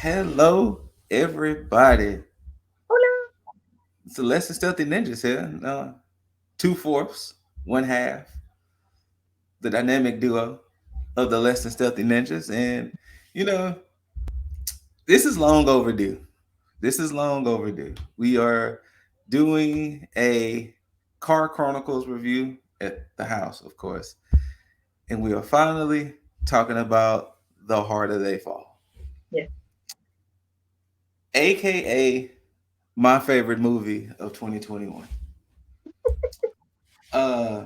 Hello, everybody. Hola. It's the Less Than Stealthy Ninjas here. Two fourths, one half, the dynamic duo of the Less Than Stealthy Ninjas. And, you know, this is long overdue. This is long overdue. We are doing a Car Chronicles review at the house, of course. And we are finally talking about The Harder They Fall, Yes. aka my favorite movie of 2021. Uh,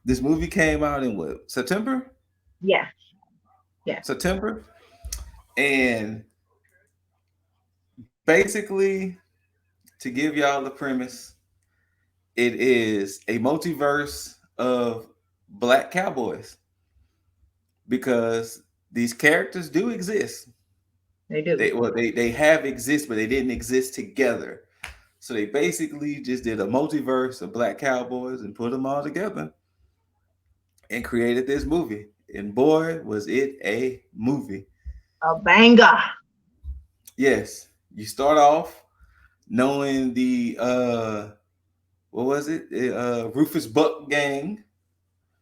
this movie came out in what, September? Yeah. Yeah. September, and basically, to give y'all the premise, it is a multiverse of black cowboys because these characters do exist. They do. They have exist, but they didn't exist together. So they basically just did a multiverse of black cowboys and put them all together and created this movie. And boy, was it a movie! A banger. Yes, you start off knowing the what was it? Rufus Buck gang,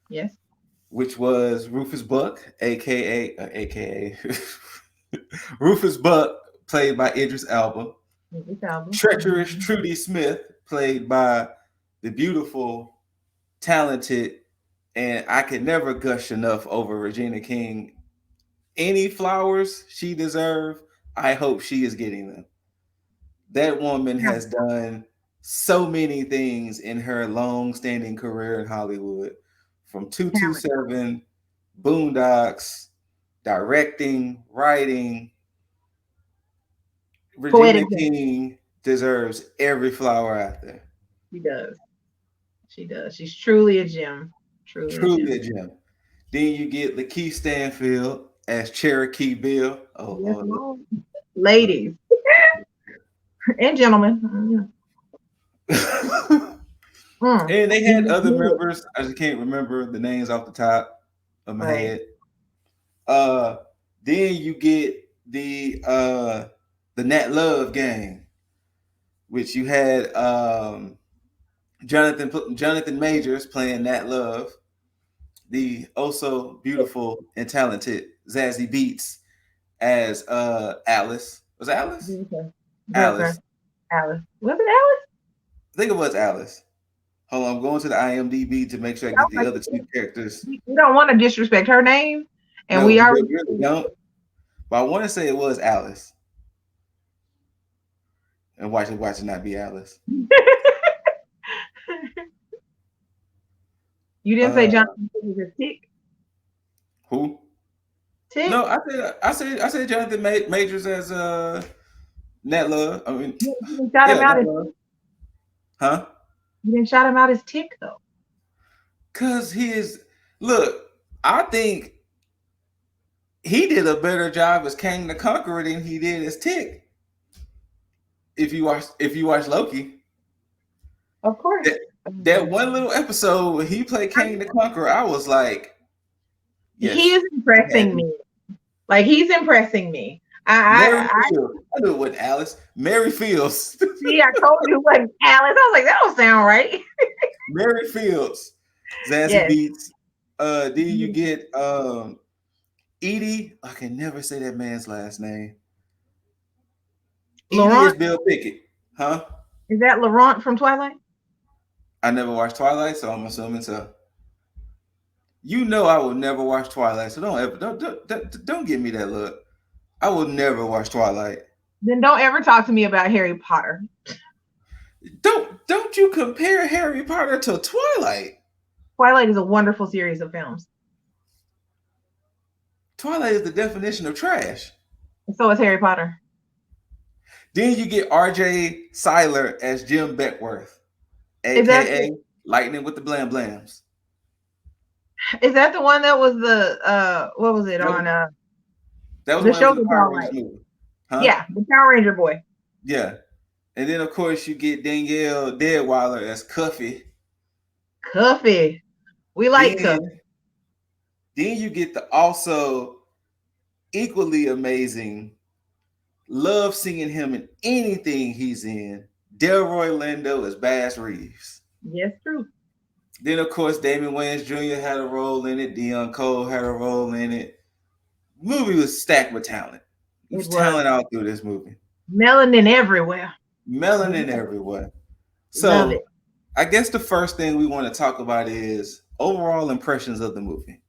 Yes. which was Rufus Buck, aka Rufus Buck, played by Idris Elba. This album. Treacherous Trudy Smith, played by the beautiful, talented, and I could never gush enough over Regina King. Any flowers she deserves, I hope she is getting them. That woman Yeah. has done so many things in her long-standing career in Hollywood, from Talent. 227, Boondocks, directing, writing. Regina Poetic justice. King deserves every flower out there. She does. She does. She's truly a gem. Truly a Truly gem. a gem. Then you get Lakeith Stanfield as Cherokee Bill. Oh Yes, Lord. Lord. Ladies and gentlemen. And they He had was other good. members. I just can't remember the names off the top of my Right. head. Uh, then you get the Nat Love gang, which you had Jonathan Majors playing Nat Love, the also beautiful and talented Zazie Beats as Alice. Was it Alice? Jennifer. Jennifer. Alice. Alice. Was it Alice? I think it was Alice. Hold on, I'm going to the IMDb to make sure I I get was the like, other two characters. we don't want to disrespect her name, and No, we we already. really don't. But I want to say it was Alice. And watch it not be Alice. You didn't say Uh, Jonathan was a tick. who? Tick. No, I said Jonathan Majors as Nat Love. I mean, You didn't shout him yeah, out Nat as Love. tick. Huh? You didn't shout him out as tick though. Cause he is. Look, I think he did a better job as Kang the Conqueror than he did as Tick. If you watch Loki, Of course. that that one little episode where he played Kang the Conqueror, I was like, He yes, is he had impressing to. me. Like he's impressing me. Mary I Fields. I knew it wasn't Alice. Mary Fields. see. I told you it wasn't Alice. I was like, that don't sound right. Mary Fields. Zazie Yes. Beats. Then you get Edie. I can never say that man's last name. Edie is Laurent, Bill Pickett. Huh? is that Laurent from Twilight? I never watched Twilight, so I'm assuming so. You know I will never watch Twilight, so don't ever don't give me that look. I will never watch Twilight. Then don't ever talk to me about Harry Potter. Don't you compare Harry Potter to Twilight. Twilight is a wonderful series of films. Twilight is the definition of trash. And so is Harry Potter. Then you get R.J. Seiler as Jim Beckworth, Is that aka Lightning with the Blam Blams. the one that was the what was it That on was, that was the when it was show in the the Power Twilight? Rangers movie. Huh? Yeah, the Power Ranger boy. Yeah. And then of course you get Danielle Deadweiler as Cuffy. Cuffy. We like Then Cuffy. then you get the also equally amazing Love seeing him in anything he's in. Delroy Lindo as Bass Reeves. Yes, true. Then of course Damon Wayans Jr. had a role in it. Dion Cole had a role in it. Movie was stacked with talent. It There's was talent all through this movie. melanin everywhere. Melanin Love everywhere. love it. So I guess the first thing we want to talk about is overall impressions of the movie.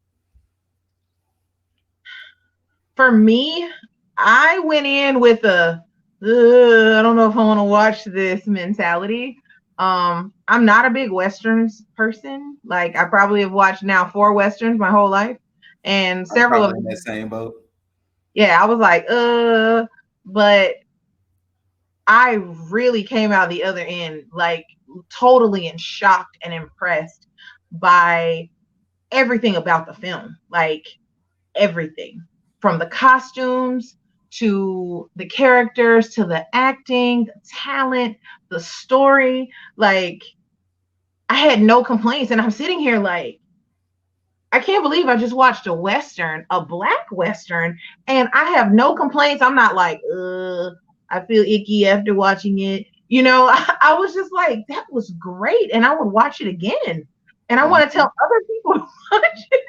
For me, I went in with a I don't know if I want to watch this mentality. I'm not a big westerns person. Like I probably have watched now 4 westerns my whole life, and I'm several of probably in that them. same boat. Yeah, I was like, but I really came out the other end like totally and shocked and impressed by everything about the film. Like everything from the costumes to the characters to the acting, the talent, the story. Like, I had no complaints. And I'm sitting here like, I can't believe I just watched a Western, a Black Western, and I have no complaints. I'm not like, I feel icky after watching it. I was just like, that was great. And I would watch it again. And I want to Mhm. tell other people to watch it.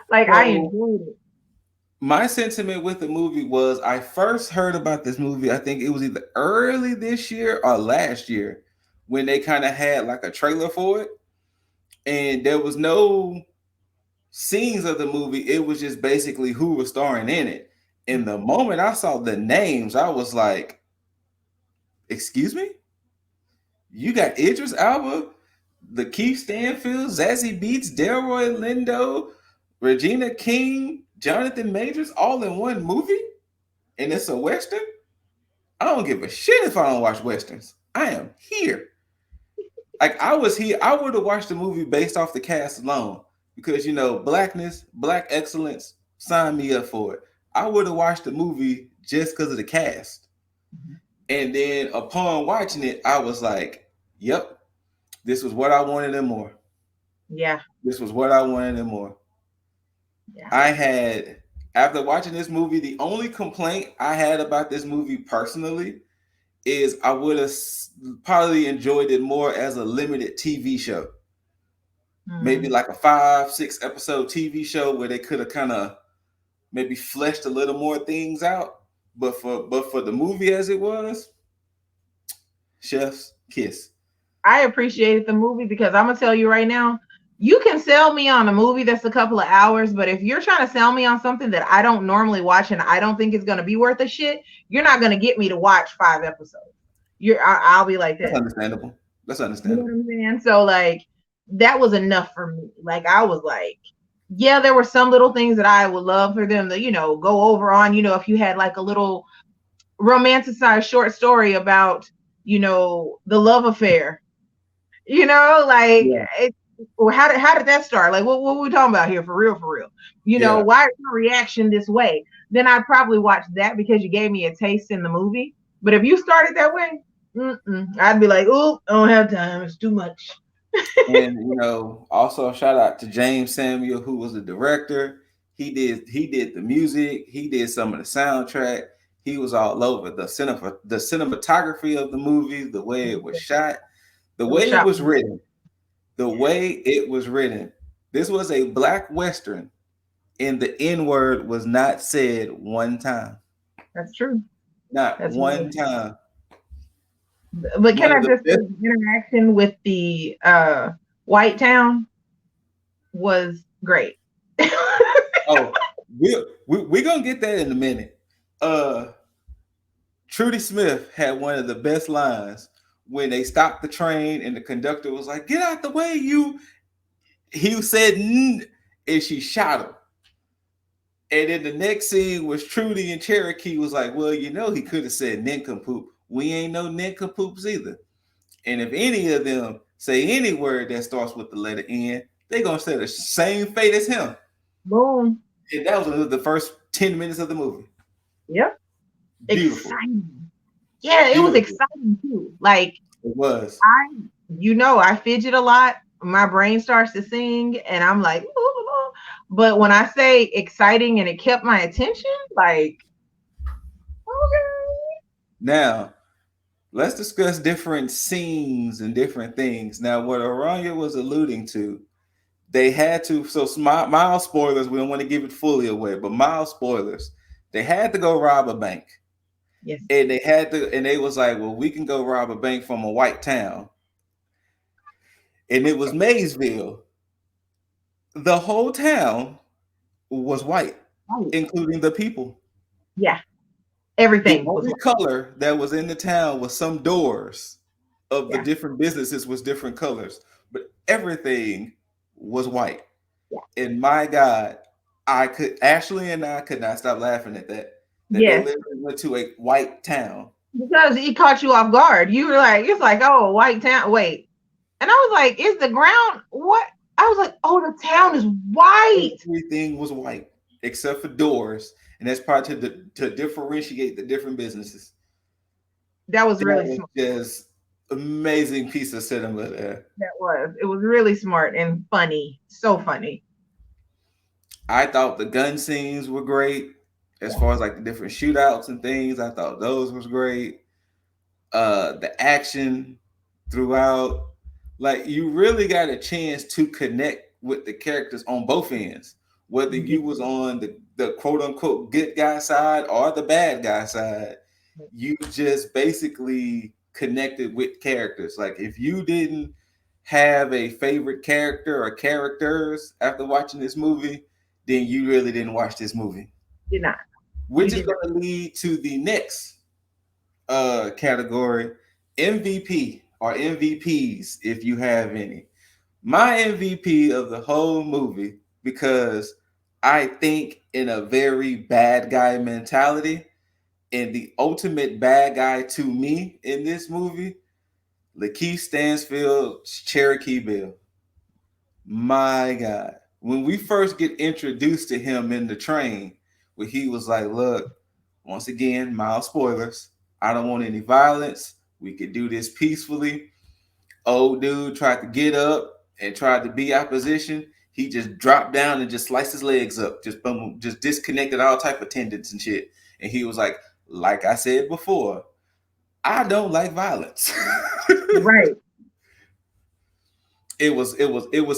Like, I So enjoyed it. my sentiment with the movie was I first heard about this movie, I think it was either early this year or last year when they kind of had like a trailer for it. And there was no scenes of the movie. It was just basically who was starring in it. And the moment I saw the names, I was like, excuse me? You got Idris Elba, the Keith Stanfield, Zazie Beetz, Delroy Lindo, Regina King, Jonathan Majors, all in one movie, and it's a western. I don't give a shit if I don't watch westerns. I am here. Like I was here, I would have watched the movie based off the cast alone because blackness, black excellence. Sign me up for it. I would have watched the movie just because of the cast, and then upon watching it, I was like, "Yep, this was what I wanted and more." Yeah, This was what I wanted and more. yeah. I had, after watching this movie, the only complaint I had about this movie personally is I would have probably enjoyed it more as a limited TV show. Maybe Mm. like a 5, 6 episode TV show where they could have kind of maybe fleshed a little more things out. But for the movie as it was, chef's kiss. I appreciated the movie because I'm gonna tell you right now, you can sell me on a movie that's a couple of hours, but if you're trying to sell me on something that I don't normally watch and I don't think it's gonna be worth a shit, you're not gonna get me to watch 5 episodes. I'll be like That's that. understandable. That's You know what understandable. I'm saying? So like that was enough for me. Like I was like, yeah, there were some little things that I would love for them to, go over on, if you had like a little romanticized short story about, the love affair, like Yeah. or how did that start? Like what were we talking about here for real, for real? Yeah. Why is your reaction this way? Then I'd probably watch that because you gave me a taste in the movie. But if you started that way, I'd be like, oh, I don't have time. It's too much. And also shout out to James Samuel, who was the director. He did the music. He did some of the soundtrack. He was all over the cinematography of the movie, the way it was shot, the It was way it shot. was written, the way it was written. This was a black western, and the N word was not said one time, That's true. not That's very one true. time. But can One of I the just say best. the interaction with the White Town was great. Oh, we're gonna get that in a minute. Uh, Trudy Smith had one of the best lines when they stopped the train and the conductor was like, "Get out the way, you." He said, and she shot him. And then the next scene was Trudy and Cherokee was like, "Well, he could have said nincompoop. We ain't no nincompoops either. And if any of them say any word that starts with the letter N, they gonna say the same fate as him." Boom. And that was the first 10 minutes of the movie. Yep. Beautiful, Exciting. Yeah, it was beautiful. exciting too. Like It was. I, I fidget a lot. My brain starts to sing, and I'm like, ooh. But when I say exciting and it kept my attention, like, Now, let's discuss different scenes and different things. Now, what Aranya was alluding to, they had to, so mild spoilers, we don't want to give it fully away, but mild spoilers, they had to go rob a bank. Yes. And they had to, and they was like, well, we can go rob a bank from a white town. And it was Maysville. The whole town was white, Right. including the people. Yeah. The Everything was only color that was in the town was some doors of the yeah. different businesses was different colors, but everything was white. Yeah. And my God, I could Ashley and I could not stop laughing at that. That they Yes. literally went to a white town. Because it caught you off guard. You were like, it's like, oh, white town. Wait. And I was like, is the ground what? I was like, oh, the town is white. Everything was white except for doors, and that's probably to differentiate the different businesses. That was That really was smart. just amazing piece of cinema there. That was. It was really smart and funny. So funny. I thought the gun scenes were great as Yeah. far as like the different shootouts and things. I thought those was great. The action throughout, like you really got a chance to connect with the characters on both ends, whether You you was on the quote unquote good guy side or the bad guy side. You just basically connected with characters. Like if you didn't have a favorite character or characters after watching this movie, then you really didn't watch this movie. did not. You Which is did not. going to lead to the next category, MVP or MVPs, if you have any. My MVP of the whole movie, because I think in a very bad guy mentality, and the ultimate bad guy to me in this movie, Lakeith Stansfield's Cherokee Bill. My God. When we first get introduced to him in the train, where he was like, look, once again, mild spoilers. I don't want any violence. We could do this peacefully. Old dude tried to get up and tried to be opposition. He just dropped down and just sliced his legs up, just boom, just disconnected all type of tendons and shit. And he was like I said before, I don't like violence. Right. It was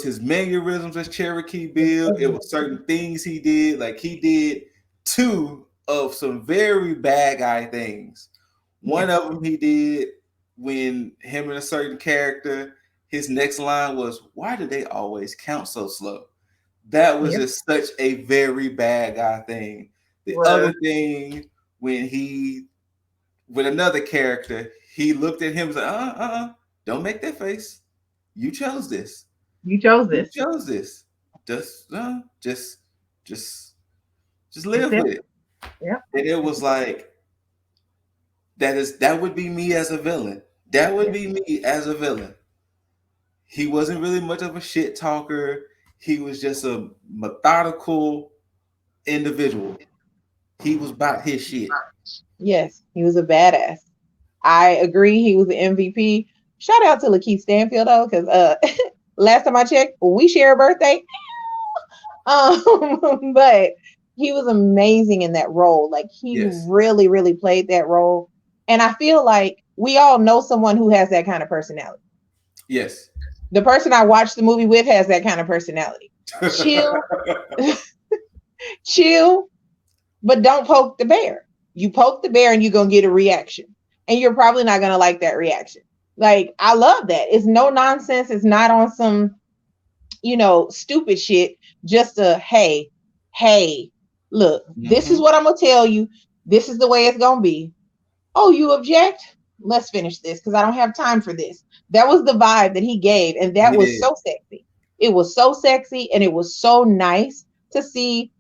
his mannerisms as Cherokee Bill. It was certain things he did. Like he did two of some very bad guy things. One Yes. of them he did when him and a certain character, his next line was, "Why do they always count so slow?" That was Yep. just such a very bad guy thing. The other Was. thing when he with another character, he looked at him and said, don't make that face. You chose this. You chose You this. chose this. Just, just, just live Accept. with it. Yep. And it was like, that would be me as a villain. That would Yep. be me as a villain. He wasn't really much of a shit talker. He was just a methodical individual. He was about his shit. Yes, he was a badass. I agree. He was the MVP. Shout out to Lakeith Stanfield though, because last time I checked, we share a birthday. But he was amazing in that role. Like he Yes. really, really played that role. And I feel like we all know someone who has that kind of personality. Yes. The person I watched the movie with has that kind of personality. Chill, chill, but don't poke the bear. You poke the bear and you're gonna get a reaction. And you're probably not gonna like that reaction. Like, I love that. It's no nonsense. It's not on some, stupid shit. Just a hey, look, this is Hmm. what I'm gonna tell you. This is the way it's gonna be. Oh, you object? Let's finish this because I don't have time for this. That was the vibe that he gave, and that He was did. so sexy. It was so sexy, and it was so nice to see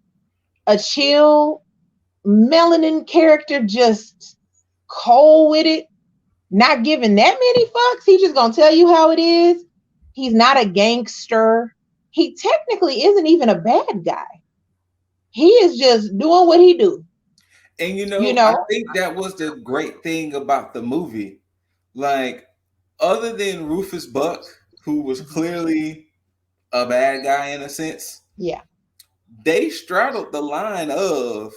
a chill melanin character just cold with it, not giving that many fucks. He's just gonna tell you how it is. He's not a gangster. He technically isn't even a bad guy. He is just doing what he do. And You I know? think that was the great thing about the movie. Like, other than Rufus Buck, who was clearly a bad guy in a sense, Yeah. they straddled the line of,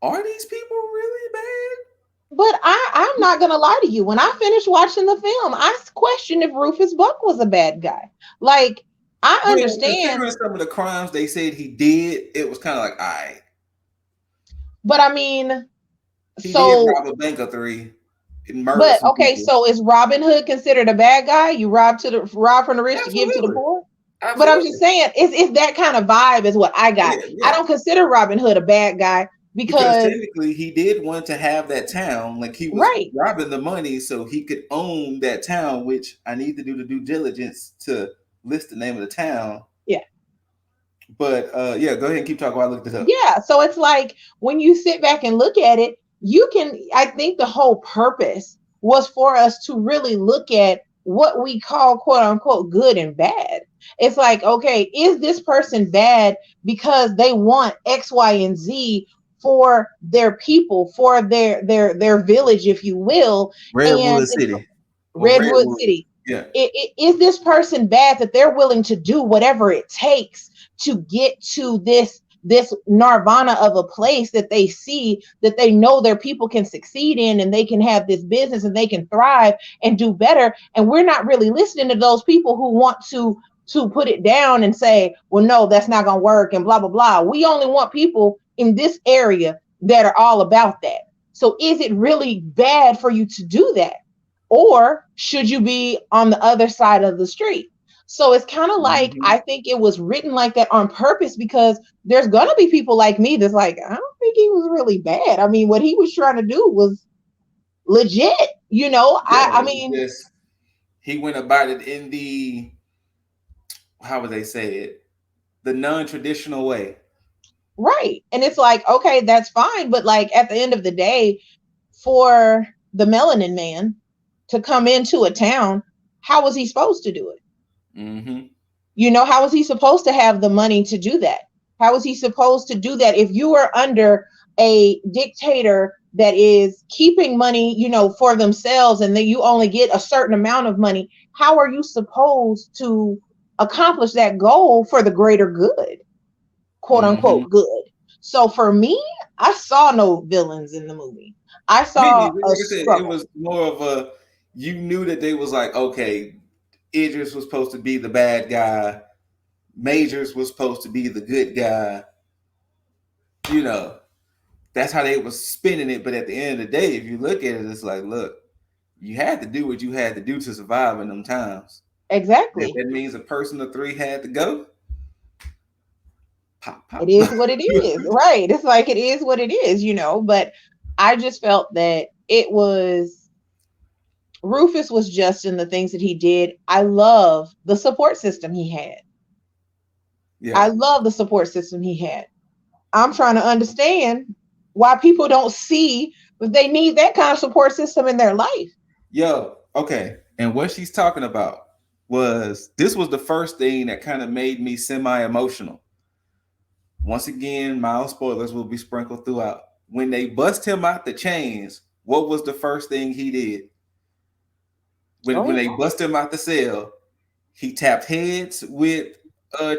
are these people really bad? But I'm not gonna lie to you. When I finished watching the film, I questioned if Rufus Buck was a bad guy. Like, I Well, understand, considering some of the crimes they said he did, it was kind of like, all right, but I mean, he did so, rob a bank of three and murder but some okay, people. so is Robin Hood considered a bad guy? You rob from the rich to give to the Absolutely, poor? But I'm just absolutely. saying, it's that kind of vibe is what I got. Yeah, I yeah. don't consider Robin Hood a bad guy Because because, technically, he did want to have that town. Like he was right, robbing the money so he could own that town. Which I need to do the due diligence to list the name of the town. yeah. But yeah, go ahead and keep talking while I look this up. Yeah, so it's like when you sit back and look at it, you can, I think the whole purpose was for us to really look at what we call quote unquote good and bad. It's like, okay, is this person bad because they want X, Y, and Z for their people, for their village, if you will, and Redwood it's City or Redwood Redwood. City. Yeah. Is this person bad that they're willing to do whatever it takes to get to this nirvana of a place that they see that they know their people can succeed in, and they can have this business and they can thrive and do better, and we're not really listening to those people who want to put it down and say, well, no, that's not going to work and blah blah blah. We only want people in this area that are all about that. So is it really bad for you to do that, or should you be on the other side of the street? So it's kind of like, Hmm. I think it was written like that on purpose because there's gonna be people like me that's like, I don't think he was really bad. I mean, what he was trying to do was legit. Yeah, I it was mean, just he went about it in the, how would they say it, the non-traditional way. right. And it's like, okay, that's fine, but like at the end of the day, for the melanin man to come into a town, how was he supposed to do it? Hmm. How is he supposed to have the money to do that? How is he supposed to do that if you are under a dictator that is keeping money, for themselves, and then you only get a certain amount of money? How are you supposed to accomplish that goal for the greater good, quote Hmm. unquote good? So for me, I saw no villains in the movie. I Me saw neither. a Like I said, it struggle. was more of a, you knew that they was like, okay, Idris was supposed to be the bad guy, Majors was supposed to be the good guy. You know, that's how they was spinning it. But at the end of the day, if you look at it, it's like, look, you had to do what you had to do to survive in them times. If Exactly. that means a person of three had to go, pop, It pop. is what it is, right? It's like it is what it is, but I just felt that it was, Rufus was just in the things that he did. I love the support system he had. Yeah. I love the support system he had. I'm trying to understand why people don't see that they need that kind of support system in their life. Yo, okay. And what she's talking about was, this was the first thing that kind of made me semi emotional. Once again, mild spoilers will be sprinkled throughout. When they bust him out the chains, what was the first thing he did? When Oh when yeah. they bust him out the cell, he tapped heads with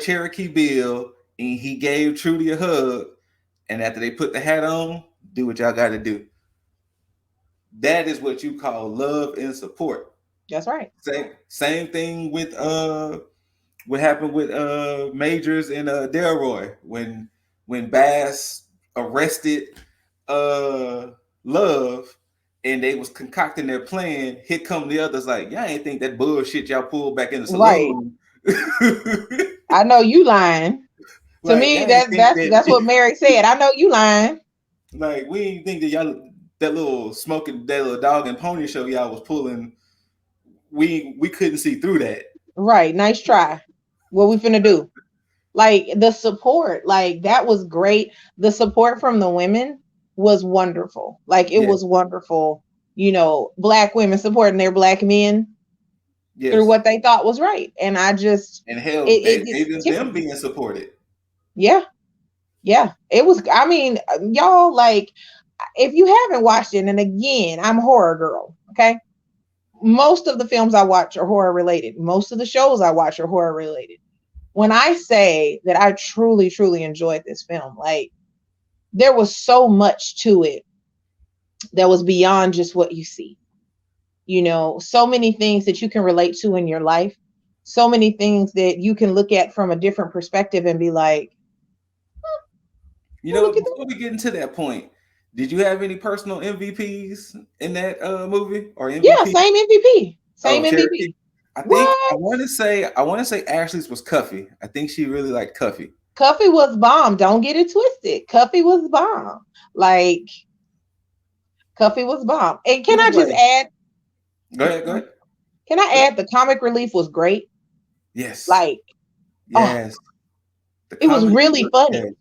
Cherokee Bill and he gave Trudy a hug. And after they put the hat on, do what y'all got to do. That is what you call love and support. That's right. Same thing with what happened with Majors and Delroy when Bass arrested uh Love and they was concocting their plan. Here come the others like, y'all ain't think that bullshit y'all pulled back in the Right. saloon. I know you lying. To Like me, y'all ain't that's think that's that's what that Mary said. I know you lying. like we ain't think that y'all, that little smoking, that little dog and pony show y'all was pulling, we couldn't see through that. Right. Nice try. What we finna do? Like the support, like that was great. The support from the women was wonderful. Like it Yeah. was wonderful. Black women supporting their black men through Yes. what they thought was right. And I just, And hell, it they just even them tickled me. being supported. Yeah. Yeah. It was, I mean, y'all, like, if you haven't watched it, and again, I'm a horror girl. Okay. Most of the films I watch are horror related. Most of the shows I watch are horror related. When I say that I truly, truly enjoyed this film, like, there was so much to it that was beyond just what you see. So many things that you can relate to in your life, so many things that you can look at from a different perspective and be like, You oh, know, look at before that. we get into that point, did you have any personal MVPs in that movie or Yeah, MVP? same MVP. Oh, Same Cherokee. MVP. I think What? I want to say Ashley's was Cuffy. I think she really liked Cuffy. Cuffy was bomb. Don't get it twisted. Cuffy was bomb. Like, Cuffy was bomb. And It can was I just like, add, go ahead, go ahead. can I Go ahead. add the comic relief was great? Yes, Like, oh, yes. The it was comedy really was funny. yes.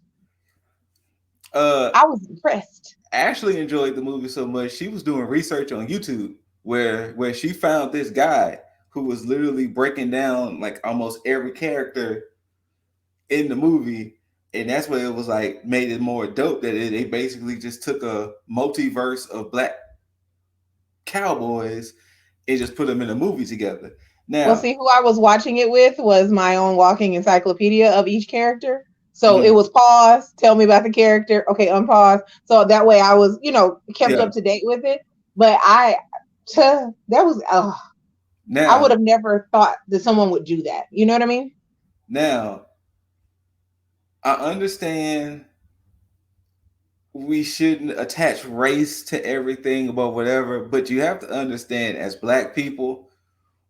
Uh, I was impressed. Ashley enjoyed the movie so much she was doing research on YouTube where she found this guy who was literally breaking down like almost every character in the movie, and that's what it was like made it more dope that they basically just took a multiverse of black cowboys and just put them in a movie together. Well, Now, see, who I was watching it with was my own walking encyclopedia of each character. So it mhm, was pause, tell me about the character. Okay, unpause. So that way I was, kept yeah. up to date with it. But that was, I would Now, have never thought that someone would do that. You know what I mean? now, I understand we shouldn't attach race to everything about whatever, but you have to understand as black people,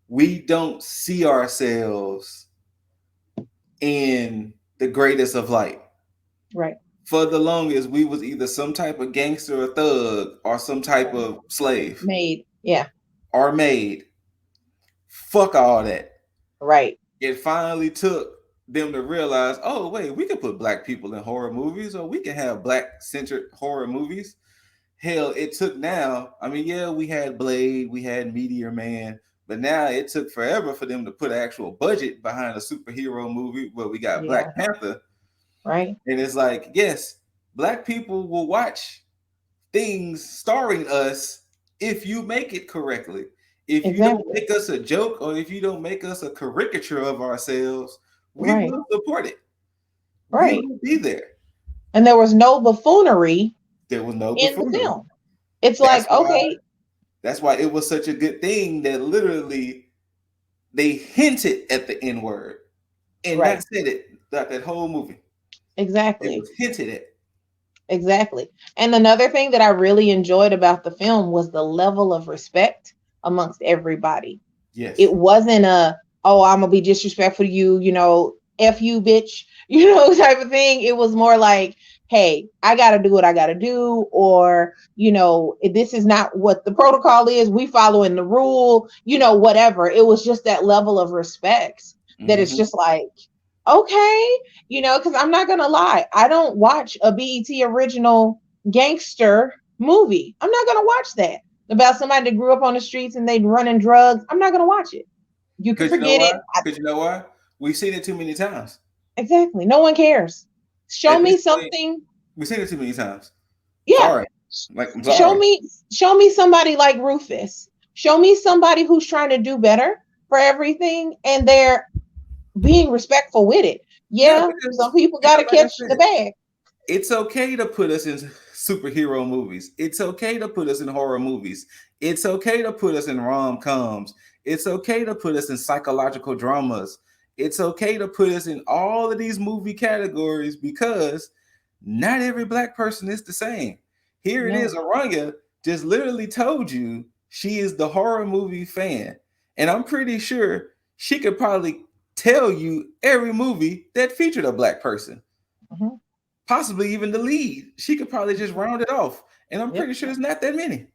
we don't see ourselves in the greatest of light. Right. For the longest, we was either some type of gangster or thug or some type Right. of slave Made. Yeah. or maid. Fuck all that. Right. It finally took them to realize, oh wait, we can put black people in horror movies, or we can have black centered horror movies. Hell, it took now. I mean, yeah, we had Blade, we had Meteor Man, but now it took forever for them to put an actual budget behind a superhero movie where we got Yeah. Black Panther. Right. And it's like, yes, black people will watch things starring us if you make it correctly. If you don't Exactly. make us a joke or if you don't make us a caricature of ourselves, we Right. will support it. We Right. will be there. And there was no buffoonery There was no in the buffoonery. film. It's That's like, why okay, that's why it was such a good thing that literally they hinted at the N word and not right. said it throughout that whole movie. It Exactly. was hinted at. Exactly. And another thing that I really enjoyed about the film was the level of respect amongst everybody. Yes. It wasn't oh, I'm gonna be disrespectful to you, F you, bitch, type of thing. It was more like, hey, I gotta do what I gotta do, or, this is not what the protocol is. We following the rule, whatever. It was just that level of respect that it's Mm-hmm. just like, okay, because I'm not gonna lie, I don't watch a BET original gangster movie. I'm not gonna watch that about somebody that grew up on the streets and they running drugs. I'm not gonna watch it. You can Because you know forget why? it. Because you know why? We've seen it too many times. Exactly. No one cares. Show At me this point, something. we've seen it too many times. Yeah. Sorry. Like, I'm Show sorry. me show me somebody like Rufus. Show me somebody who's trying to do better for everything and they're being respectful with it. Yeah, Yeah, some because, people got to like I catch the said, bag. it's okay to put us in superhero movies. It's okay to put us in horror movies. It's okay to put us in rom coms. It's okay to put us in psychological dramas. It's okay to put us in all of these movie categories because not every black person is the same. Here it is, No. Aranya just literally told you she is the horror movie fan. And I'm pretty sure she could probably tell you every movie that featured a black person, Mhm. possibly even the lead. She could probably just round it off. And I'm Yep. pretty sure it's not that many,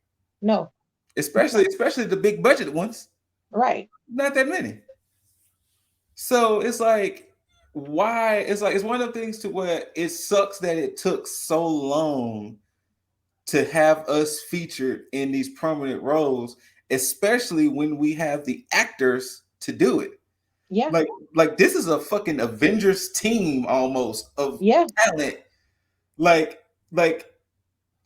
No, it's especially not. especially the big budget ones. Right. Not that many. So it's like, why? It's like it's one of the things to where it sucks that it took so long to have us featured in these prominent roles, especially when we have the actors to do it. Yeah. Like, like this is a fucking Avengers team almost of Yeah. talent. Like, like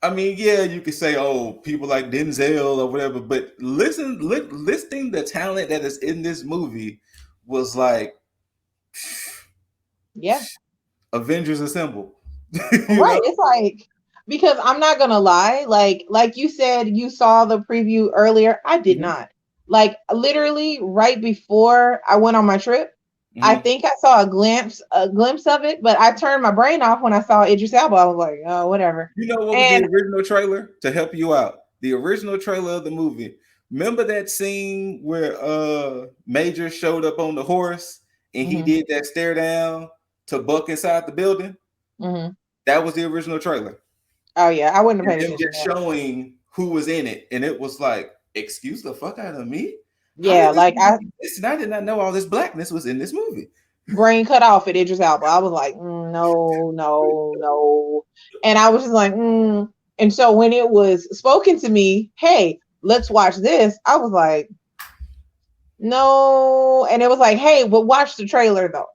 I mean, yeah, you could say, oh, people like Denzel or whatever, but listing the talent that is in this movie was like Yeah. Avengers Assemble. You Right. know? It's like, because I'm not gonna lie, like you said, you saw the preview earlier. I did Hmm. not. Like literally right before I went on my trip, I Hmm. think I saw a glimpse of it, but I turned my brain off when I saw Idris Elba. I was like, oh, whatever. You know what was the And original trailer to help you out? The original trailer of the movie. Remember that scene where Major showed up on the horse and he mhm, did that stare down to Buck inside the building? mhm. That was the original trailer. Oh yeah, I wouldn't have And paid them attention just to that. showing who was in it. And it was like, excuse the fuck out of me? How Yeah, did this like I movie exist? And I did not know all this blackness was in this movie. brain cut off at Idris Elba. I was like, no, no, no. And I was just like, mm. And so when it was spoken to me, hey, let's watch this, I was like, no. And it was like, hey, but watch the trailer though.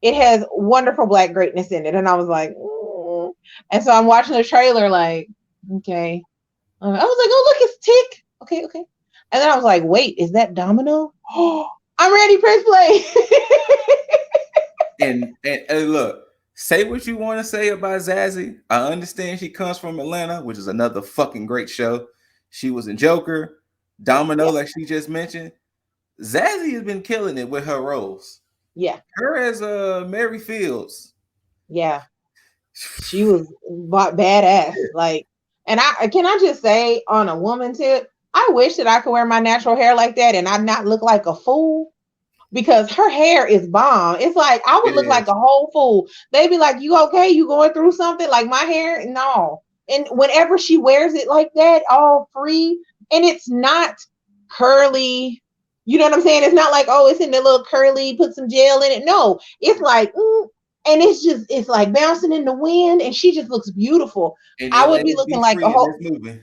It has wonderful black greatness in it. And I was like, mm. And so I'm watching the trailer like, okay. I was like, oh, look, it's Tick. Okay, okay. And then I was like, wait, is that Domino? Oh, I'm ready, press play. And look, say what you want to say about Zazie. I understand she comes from Atlanta, which is another fucking great show. She was in Joker, Domino, Yeah, like she just mentioned. Zazie has been killing it with her roles. yeah, Her as Mary Fields. yeah. She was badass. Like, and I can I just say on a woman tip, I wish that I could wear my natural hair like that and I not look like a fool because her hair is bomb. It's like I would It look like is. a whole fool. They be like, "You okay? You going through something?" Like my hair, no. And whenever she wears it like that, all free, and it's not curly. You know what I'm saying? It's not like, oh, it's in the little curly, put some gel in it. No, it's like, and it's like bouncing in the wind, and she just looks beautiful. And they I would let be it looking be like a free in whole this movie.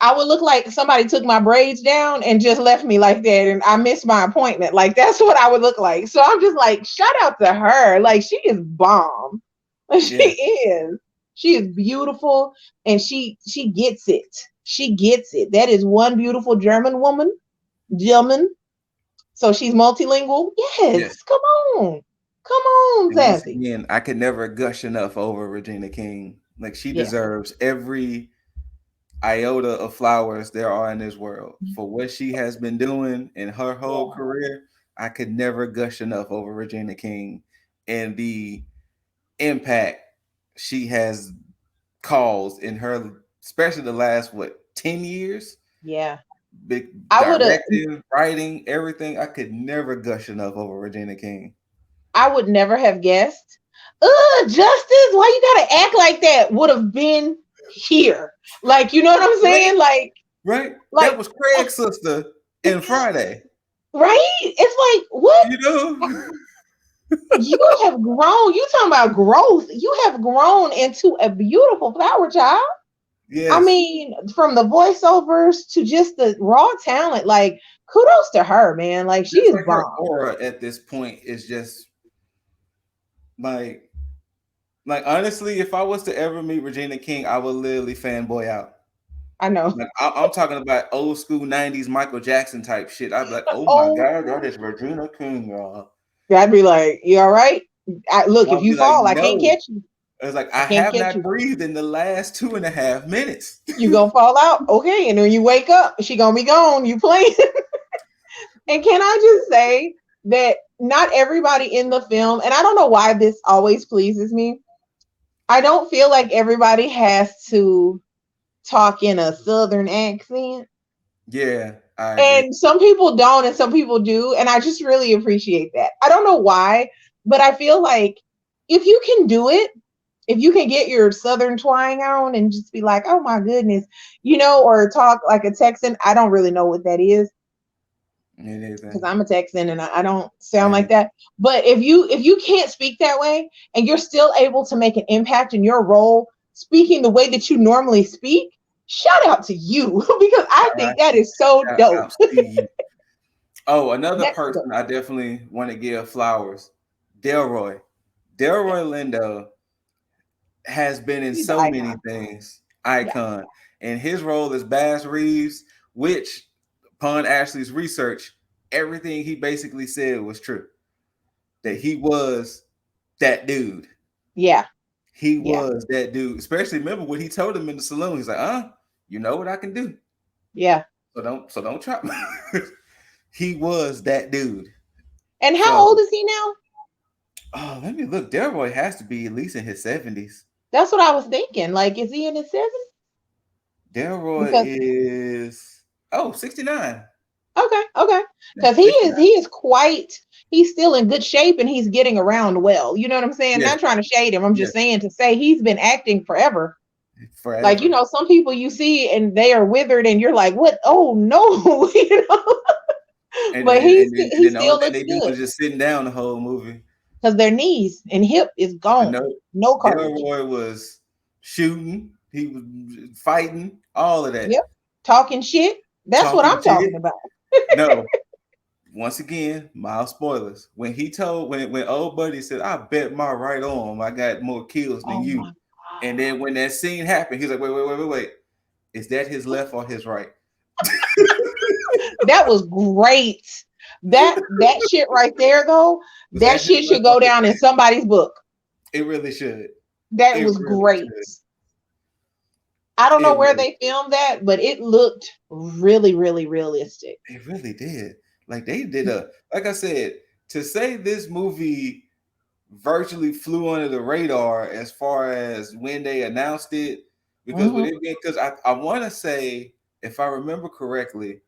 I would look like somebody took my braids down and just left me like that, and I missed my appointment. Like that's what I would look like. So I'm just like, shout out to her. Like she is bomb. She Yeah. is. She is beautiful, and she gets it. She gets it. That is one beautiful German woman. German. So she's multilingual. Yeah. Yes. Come on, And once Zazie. again, I could never gush enough over Regina King. Like she Yeah. deserves every iota of flowers there are in this world for what she has been doing in her whole Yeah. career. I could never gush enough over Regina King and the impact she has caused in her, especially the last what 10 years. Yeah. Big I would have directing, writing, everything. I could never gush enough over Regina King. I would never have guessed. Justice, why you gotta act like that? Would have been here. Like, you know what I'm Right, saying? right. That Like, was Craig's sister in Friday. right? It's like, what? You know. You have grown. You talking about growth. You have grown into a beautiful flower child. I Yes. mean, from the voiceovers to just the raw talent, like, kudos to her, man. Like, she Just is like her bomb. aura at this point is just like honestly, if I was to ever meet Regina King, I would literally fanboy out. I know. Like I'm talking about old school '90s Michael Jackson type shit. I'd be like, "Oh my god, that Oh, is Regina King, y'all." I'd be like, you all right? Look, if I'll be you like, fall, I can't "No." catch you. It's like I I can't have catch not you. breathed in the last 2.5 minutes. You gonna fall out, okay? And when you wake up, she gonna be gone. You playing? And can I just say that not everybody in the film, and I don't know why this always pleases me. I don't feel like everybody has to talk in a southern accent. Yeah, I agree. And some people don't, and some people do. And I just really appreciate that. I don't know why, but I feel like if you can do it, if you can get your southern twang on and just be like, oh my goodness, or talk like a Texan, I don't really know what that is It is. because I'm a Texan and I don't sound like Hey, that. But if you can't speak that way and you're still able to make an impact in your role, speaking the way that you normally speak, shout out to you because I shout out, think that is so shout dope. out to you. Oh, another That's dope. person I definitely want to give flowers. Delroy. Yeah, Delroy Lindo has been in he's an so many icon. things. Yeah, Icon. And his role as Bass Reeves, which upon Ashley's research, everything he basically said was true. That he was that dude. yeah, He Yeah. was that dude. Especially remember what he told him in the saloon. He's like, you know what I can do. Yeah. So don't try. He was that dude. And how So old is he now? let me look. Delroy has to be at least in his 70s. That's what I was thinking. Like, is he in his 70s? Delroy Because is 69. okay, okay. Yeah, Because he 69. is quite, he's still in good shape and he's getting around well. You know what I'm saying? Yes, Not trying to shade him. I'm yes, just saying to say he's been acting forever. Like, forever. some people you see and they are withered and you're like, what? Oh no, And but and, and, then, and he then the only still thing looks they do good is just sitting down the whole movie. because their knees and hip is But gone. no, No cartilage. Delroy was shooting. He was fighting. All of that. Yep. Talking shit. That's what Talking I'm shit. talking about. No, once again, mild spoilers. When he told when old buddy said, "I bet my right arm I got more kills than Oh you," my and then when that scene happened, he's like, "Wait. Is that his left or his right?" That was great. That shit right there though, Was that that his shit left should or go his down in right? somebody's book. It really should. That It was really great. should. I don't know It where really, they filmed that, but it looked really, really realistic. it really did. Like they did like I said, to say this movie virtually flew under the radar as far as when they announced it, because with Hmm. it being, because I want to say, if I remember correctly,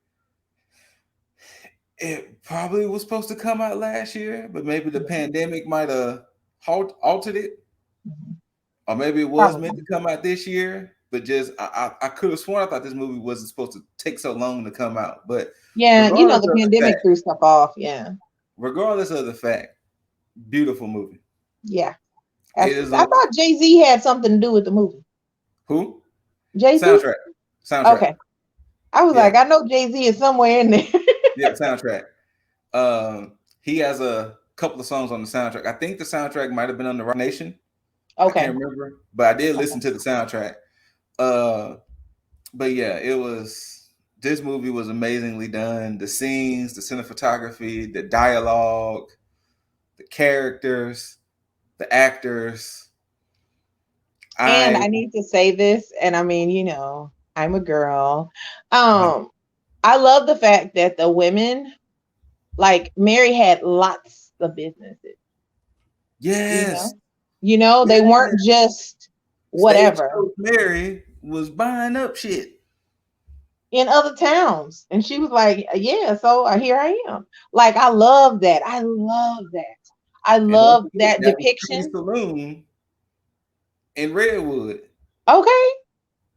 it probably was supposed to come out last year, but maybe the pandemic might have altered it, or maybe it was meant Probably. to come out this year. But just I could have sworn I thought this movie wasn't supposed to take so long to come out. But Yeah, regardless the of the fact, pandemic threw stuff off. Yeah. regardless of the fact, beautiful movie. Yeah. It is I a thought Jay-Z had something to do with the movie. who Jay-Z? soundtrack, soundtrack. Okay. I was Yeah, like, I know Jay-Z is somewhere in there. yeah, soundtrack. He has a couple of songs on the soundtrack. I think the soundtrack might have been on the Rock Nation. I can't Okay. remember, but I did Okay. listen to the soundtrack. Uh, but yeah, it was. This movie was amazingly done. The scenes, the cinematography, the dialogue, the characters, the actors. And I I need to say this, and I mean, I'm a girl. uh, I love the fact that the women, like Mary had lots of businesses, you yes, know. They yes. weren't just whatever Stagecoach Mary was buying up shit, in other towns. And she was like, yeah, so here I am. Like, I love that. I love that. I and don't love forget that that was Tree depiction. Saloon in Redwood. Okay.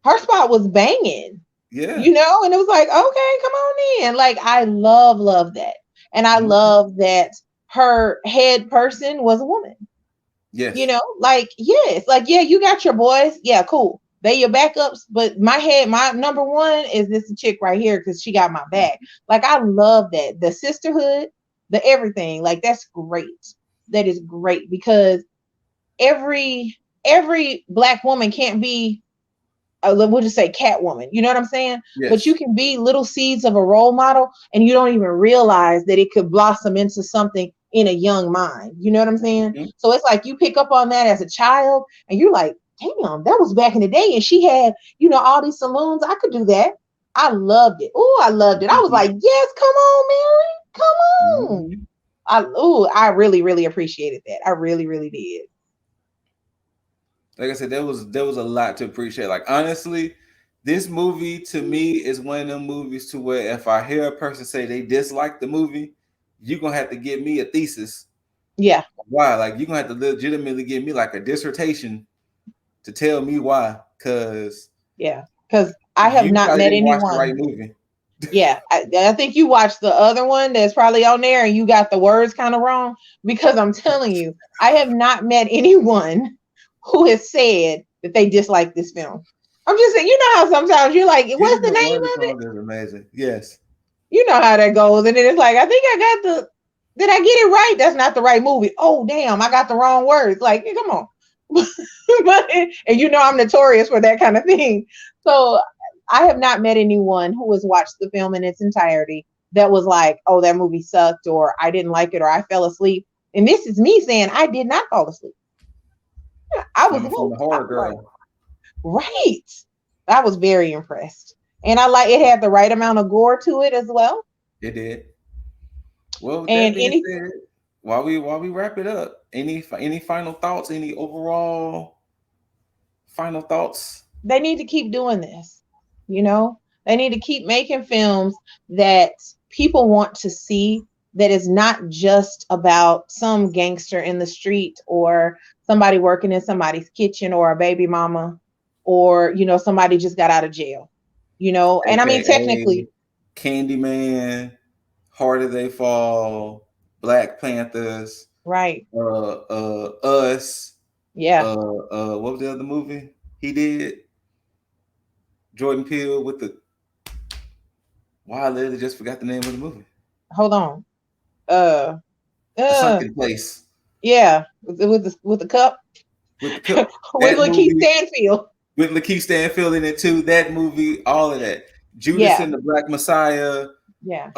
Her spot was banging, Yeah. and it was like, okay, come on in. Like, I love that. And I Mhm. love that her head person was a woman. Yes. Like, yes, like, yeah, you got your boys. Yeah, cool. They your backups, but my number one is this chick right here because she got my back. Mhm. Like, I love that. The sisterhood, the everything. Like, that's great. That is great because every black woman can't be we'll just say Catwoman. You know what I'm saying? But you Yes. can be little seeds of a role model, and you don't even realize that it could blossom into something in a young mind. You know what I'm saying? Mhm. So it's like you pick up on that as a child, and you're like, damn, that was back in the day, and she had, all these saloons. I could do that. I loved it. Oh, I loved it. I was Mhm. like, yes, come on, Mary, come on. Mhm. I really, really appreciated that. I really, really did. Like I said, there was a lot to appreciate. Like honestly, this movie to me is one of them movies to where if I hear a person say they dislike the movie, you're gonna have to give me a thesis. Yeah, Why? Like you're gonna have to legitimately give me like a dissertation to tell me why. Cause yeah. Because I have you not probably met didn't watch the right anyone. movie. Yeah, I think you watched the other one that's probably on there and you got the words kind of wrong because I'm telling you, I have not met anyone who has said that they dislike this film. I'm just saying, you know how sometimes you're like, what's Giving the the name word of it? song is amazing. Yes. You know how that goes. And then it's like, I think I got did I get it right? That's not the right movie. Oh, damn, I got the wrong words. Like, come on. But, and I'm notorious for that kind of thing. So I have not met anyone who has watched the film in its entirety that was like, oh, that movie sucked, or I didn't like it, or I fell asleep. And this is me saying I did not fall asleep. I was coming from the whooped. I horror was like, girl. right. I was very impressed. And I like it had the right amount of gore to it as well. It did. Well, with that And being said, while we wrap it up, any final thoughts? Any overall final thoughts? they need to keep doing this. You know, they need to keep making films that people want to see, that is not just about some gangster in the street or somebody working in somebody's kitchen or a baby mama or, somebody just got out of jail. And I mean, AKA technically, Candyman, Harder They Fall, Black Panthers, right. Us, Yeah. what was the other movie he did? Jordan Peele with the wow, I literally just forgot the name of the movie. Hold on. Uh, A uh, Sunken Place yeah. With the cup with the cup. with That Lakeith movie Stanfield. with Lakeith Stanfield in it too. That movie, all of that. Judas Yeah. and the Black Messiah, Yeah.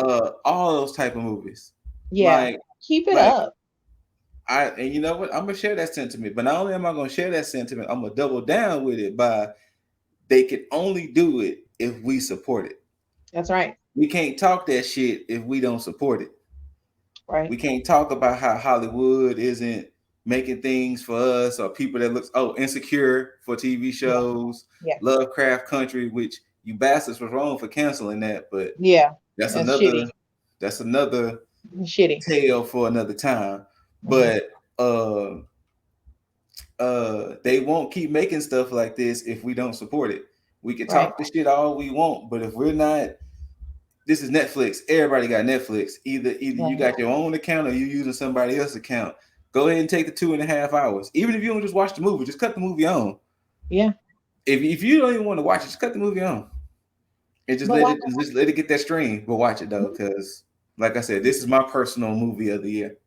all those type of movies. Yeah. Like, Keep it like up. and you know what? I'm gonna share that sentiment, but not only am I gonna share that sentiment, I'm gonna double down with it by they can only do it if we support it. That's right. We can't talk that shit if we don't support it. Right. We can't talk about how Hollywood isn't making things for us or people that looks insecure for TV Yeah. shows, Yeah. Lovecraft Country, which you bastards was wrong for canceling that, but Yeah. that's That's shitty. another Shitty. tale for another time. Hmm. But they won't keep making stuff like this if we don't support it. We can Right. talk the shit all we want, but if we're not, this is Netflix. Everybody got Netflix. Either you Right. got your own account or you using somebody else's account. Go ahead and take the 2.5 hours. Even if you don't just watch the movie, just cut the movie on. Yeah. If you don't even want to watch it, just cut the movie on and But why? just let it get that stream. But watch it though, because like I said, this is my personal movie of the year.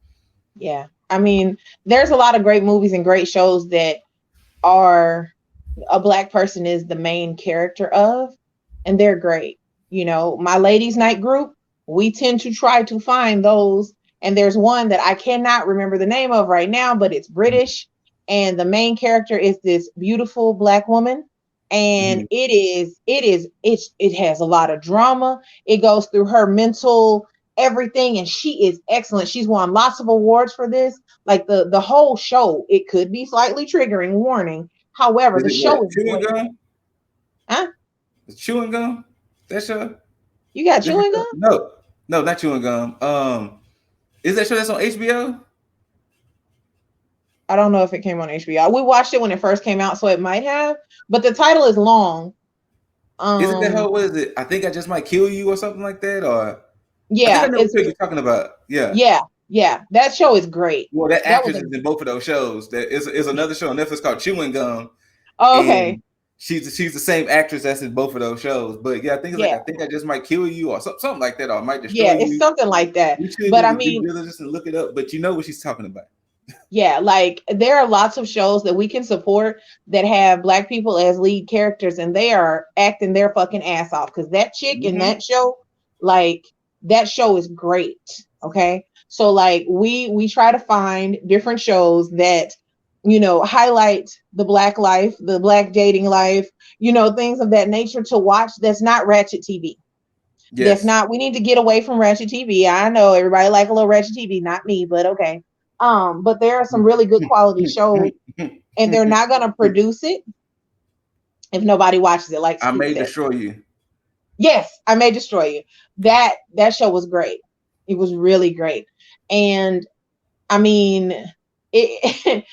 Yeah. I mean, there's a lot of great movies and great shows that are a black person is the main character of, and they're great. My ladies' night group, we tend to try to find those, and there's one that I cannot remember the name of right now, but it's British, and the main character is this beautiful black woman, and Mm-hmm. it has a lot of drama. It goes through her mental everything, and she is excellent. She's won lots of awards for this. Like the whole show, it could be slightly triggering, warning. However, Is the it what? show is Chewing great. gum? Huh? Is chewing gum? That show? You got Different chewing show? gum? No, no, not chewing gum. Is that show that's on HBO? I don't know if it came on HBO. We watched it when it first came out, so it might have. But the title is long. Is it that Um, whole? What is it? I think I just might kill you or something like that. Or I think I yeah, know what it's show you're talking about. Yeah. yeah, yeah. That show is great. Well, that That was actress a is in both of those shows. There is another show on Netflix called Chewing Gum, oh, okay. and she's the same actress that's in both of those shows. But yeah, I think it's like Yeah, I think I just might kill you or something like that, or I might destroy yeah. It's you. something like that. You should But do I the due mean, diligence and look it up. But you know what she's talking about. yeah, like there are lots of shows that we can support that have black people as lead characters, and they are acting their fucking ass off. Because that chick in Hmm. that show, like that show is great. Okay, so like we try to find different shows that highlight the black life, the black dating life, things of that nature to watch. That's not ratchet TV. That's Yes. not. We need to get away from ratchet TV. I know everybody like a little ratchet TV, not me, but okay. But there are some really good quality shows, and they're not gonna produce it if nobody watches it, like I Scoop may said. destroy you. Yes, I May Destroy You. That show was great. It was really great, and I mean, it,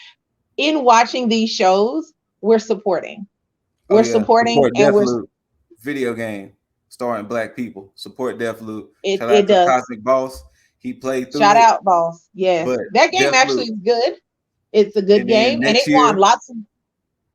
in watching these shows, we're supporting. Oh We're yeah, supporting, support and we're Deathloop video game starring black people. Support Deathloop. it Shout out it to does. Cosmic Boss. He played through Shout it, out, boss. Yes, but that game actually Deathloop. is good. It's a good And then game, and it won lots of.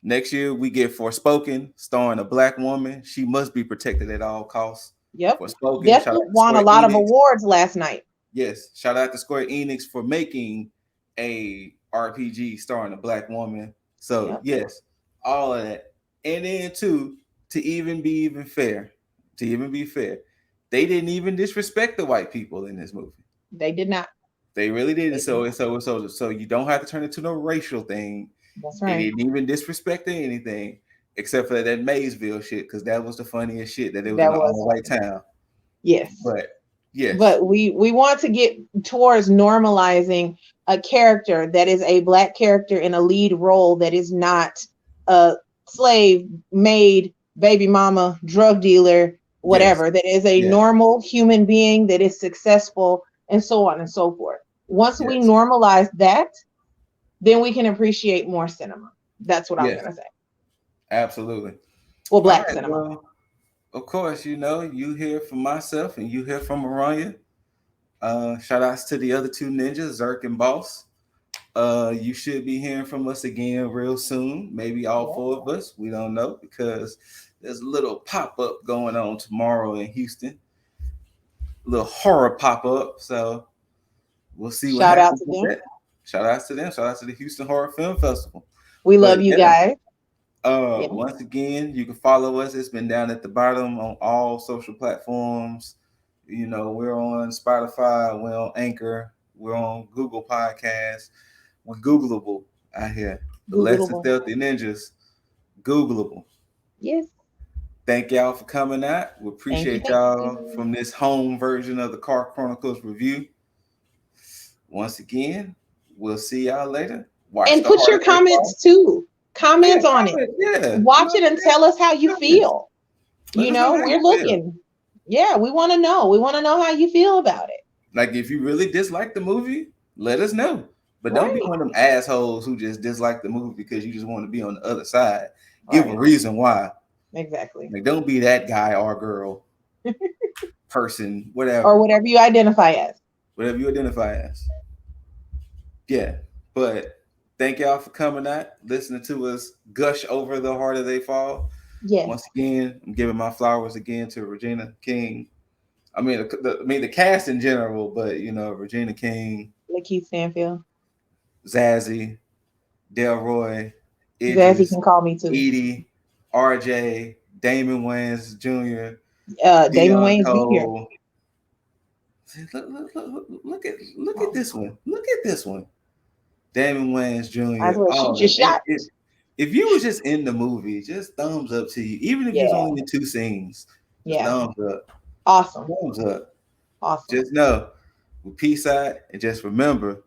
next year we get Forspoken, starring a black woman. She must be protected at all costs. Yep, Forspoken. Shout out Deathloop to won a Square lot of Enix. awards last night. Yes, shout out to Square Enix for making a RPG starring a black woman. So Yep, yes, all of that. And then too, to even be fair, they didn't even disrespect the white people in this movie. they did not. They really didn't. They did So not. so so so you don't have to turn it to no racial thing. That's They right. didn't even disrespect or anything, except for that Maysville shit, because that was the funniest shit that it was in That an was all white funny. town. Yes. But yes, But we want to get towards normalizing a character that is a black character in a lead role that is not a slave maid, baby mama, drug dealer, yes, whatever, that is a yes, normal human being that is successful, and so on and so forth. Once we yes, normalize that, then we can appreciate more cinema. That's what I'm yes, going to say. absolutely. Well, All black right, cinema. well, of course, you hear from myself and you hear from Aranya. Shout outs to the other two ninjas, Zerk and Boss. You should be hearing from us again real soon. Maybe all Yeah. four of us. We don't know because there's a little pop up going on tomorrow in Houston. A little horror pop up. So we'll see what Shout out happens to with them. that. Shout outs to them. Shout outs to the Houston Horror Film Festival. We But love you yeah, guys. Yeah. once again, you can follow us. It's been down at the bottom on all social platforms. We're on Spotify, we're on Anchor, we're on Google Podcasts, we're Googleable out here. The Less Than Googleable. Stealthy Ninjas, Googleable. Yes. Thank y'all for coming out. We Thank you. appreciate Thank y'all you. from this home version of the Car Chronicles review. Once again, we'll see y'all later. Watch And the put your heart they fall. comments too. Yeah, Comment on it. comment. Yeah, Watch it and yeah, tell us how you comment. feel. Let us know how We're you feel. looking. Yeah, we want to know. We want to know how you feel about it. Like if you really dislike the movie, let us know. But don't be Right. one of them assholes who just dislike the movie because you just want to be on the other side. Give a Right. reason why. Exactly. Like don't be that guy or girl, person, Or whatever, whatever you identify as. whatever you identify as. Yeah. But thank y'all for coming out, listening to us gush over the harder they fall. Yes. Once again, I'm giving my flowers again to Regina King. I mean the cast in general, but Regina King, Lakeith Stanfield. Zazzy, Delroy, Zazzy Idris, can call me too. Edie, RJ, Damon Wayans Jr., Damon Dion Wayans Jr. Cole. Look at this one. Look at this one. Damon Wayans Might as Jr. well shoot Oh, your shot. if you was just in the movie, just thumbs up to you. Even if you was Yeah. only in two scenes, just Yeah. thumbs up. Awesome. Thumbs up. Awesome. Just know, we peace out, and just remember,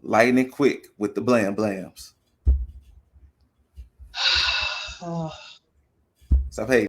lightning quick with the blam blams. Oh. Stop hating.